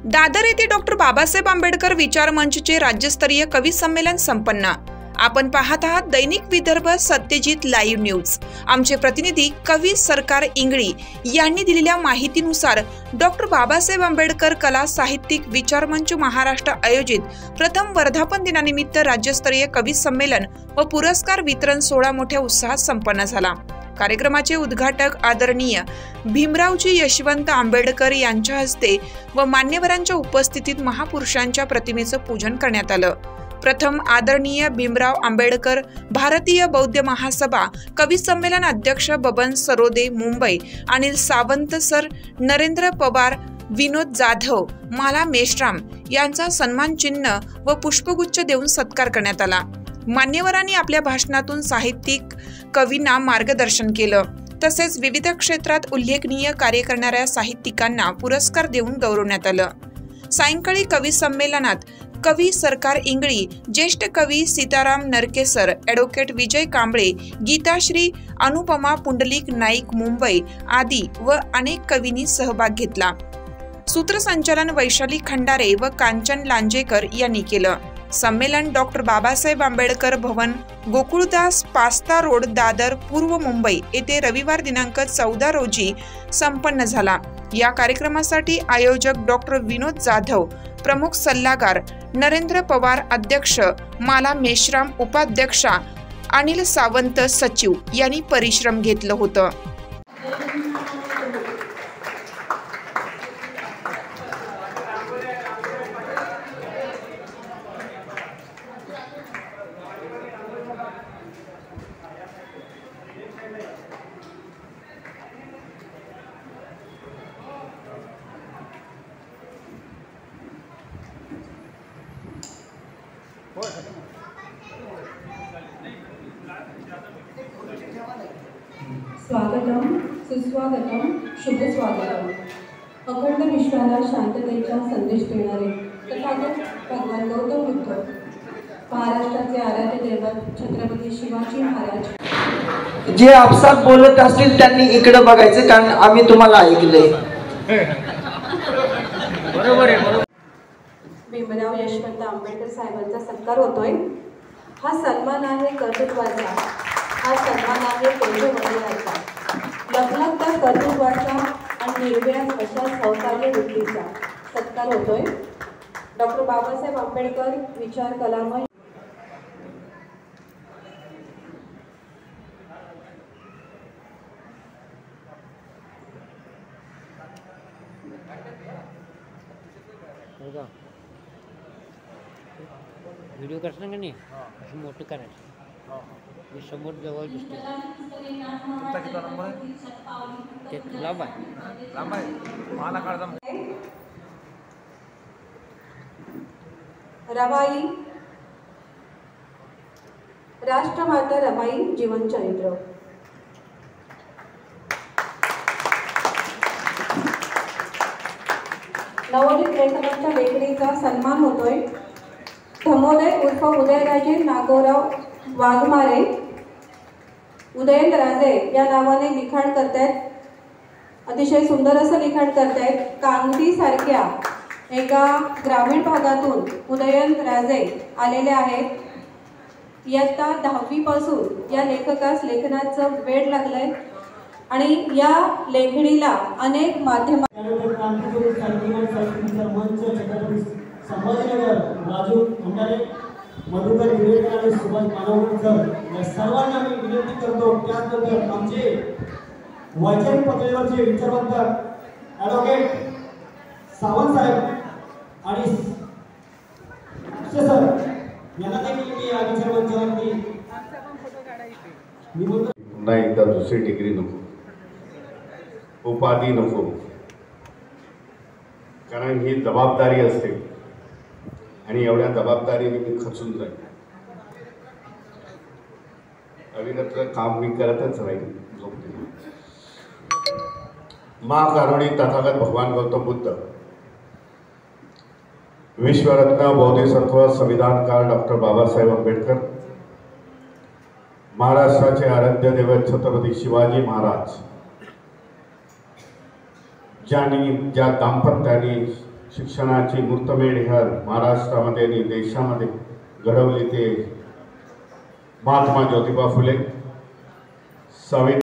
दादर येथे डॉक्टर बाबासाहेब आंबेडकर विचार मंचचे राज्यस्तरीय कवी संमेलन संपन्न। आपण पाहत आहात दैनिक विदर्भ सत्यजित लाईव्ह न्यूज। आमचे प्रतिनिधी कवी सरकार इंगळी यांनी दिलेल्या माहितीनुसार डॉक्टर बाबासाहेब आंबेडकर कला साहित्यिक विचार मंच महाराष्ट्र आयोजित प्रथम वर्धापन दिनानिमित्त राज्यस्तरीय कवी संमेलन व पुरस्कार वितरण सोहळा मोठ्या उत्साहात संपन्न झाला। कार्यक्रमाचे उद्घाटक आदरणीय भीमरावजी यशवंत आंबेडकर यांच्या हस्ते व मान्यवरांच्या उपस्थितीत महापुरुषांच्या प्रतिमेचं पूजन करण्यात आलं। प्रथम आदरणीय भीमराव आंबेडकर भारतीय बौद्ध महासभा कवी संमेलन अध्यक्ष बबन सरोदे मुंबई, अनिल सावंत सर, नरेंद्र पवार, विनोद जाधव, माला मेश्राम यांचा सन्मान चिन्ह व पुष्पगुच्छ देऊन सत्कार करण्यात आला। मान्यवरांनी आपल्या भाषणातून साहित्यिक कवींना मार्गदर्शन केलं। तसेच विविध क्षेत्रात उल्लेखनीय कार्य करणाऱ्या साहित्यिकांना पुरस्कार देऊन गौरवण्यात आलं। सायंकाळी कवी संमेलनात कवी सरकार इंगळी, ज्येष्ठ कवी सीताराम नरकेसर, ॲडव्होकेट विजय कांबळे, गीताश्री, अनुपमा पुंडलिक नाईक मुंबई आदी व अनेक कवींनी सहभाग घेतला। सूत्रसंचालन वैशाली खंडारे व कांचन लांजेकर यांनी केलं। संमेलन डॉक्टर बाबासाहेब आंबेडकर भवन, गोकुळदास पास्ता रोड, दादर पूर्व मुंबई येथे रविवार दिनांक 14 रोजी संपन्न झाला। या कार्यक्रमासाठी आयोजक डॉक्टर विनोद जाधव, प्रमुख सल्लागार नरेंद्र पवार, अध्यक्ष माला मेश्राम, उपाध्यक्षा अनिल सावंत, सचिव यांनी परिश्रम घेतलं होतं। स्वागतम, सुस्वागतम, शुभ स्वागतम। अखंड विश्वाला शांततेचा संदेश देणारे तथागत भगवान गौतम बुद्ध, महाराष्ट्राचे आराध्य दैवत छत्रपती शिवाजी महाराज जे आपसात बोलत असतील त्यांनी इकडे बघायचं, कारण आम्ही तुम्हाला ऐकलंय। बरोबर आहे। भीमराव यशवंत आंबेडकर साहेबांचा सत्कार होतोय। हा सन्मान आहे कर्तृत्वाचा, हा सन्मान आहे तेजोमयाचा, लखलखत्या कर्तृत्वाचा आणि निर्व्याज अशा सौकार्य वृत्तीचा सत्कार होतोय। डॉक्टर बाबासाहेब आंबेडकर विचार कलामय व्हिडिओ करताना का नाही असं मोठं करायचं, मी समोर जवळ दिसते। किती नंबर आहे? ते लांब आहे, लांब आहे, मला काढता। रमाई, राष्ट्रमाता रमाई जीवनचरित्र। नवोदित लेखकांच्या लेखणीचा सन्मान होतोय। धमोदय उर्फ उदयराजे नागोराव वाघमारे, उदयनराजे या नावाने लिखाण करतायत। अतिशय सुंदर असं लिखाण करतायत। कांगदी सारख्या एका ग्रामीण भागातून उदयनराजे आलेले आहेत। इयत्ता 10वी पासून या लेखकास लेखनाचं वेड लागलंय आणि या लेखणीला अनेक माध्यमात संभाजीनगर, राजू खंडारे, मधुकर विवेकर आणि सुभाष मानवकर या सर्वांना मी विनंती करतो। त्यानंतर आमचे वैचारिक पातळीवरचे विचारवंत ॲडव्होकेट सावंत साहेब आणि सर यांना देखील मी या विचारवंतावरती पुन्हा एकदा दुसरी डिग्री नको, उपाधी नको, कारण ही जबाबदारी असते आणि एवढ्या जबाबदारीने मी खचून जाईल। अविरत काम मी करतच राहील। महाकारुणी तथागत भगवान गौतम बुद्ध, विश्वरत्न बोधिसत्व संविधानकार डॉक्टर बाबासाहेब आंबेडकर, महाराष्ट्राचे आराध्य दैवत छत्रपती शिवाजी महाराज, ज्या दाम्पत्याने शिक्षणाची मुहूर्तमेढ ह्या महाराष्ट्रामध्ये आणि देशामध्ये घडवली ते महात्मा ज्योतिबा फुले, सावित्रीबाई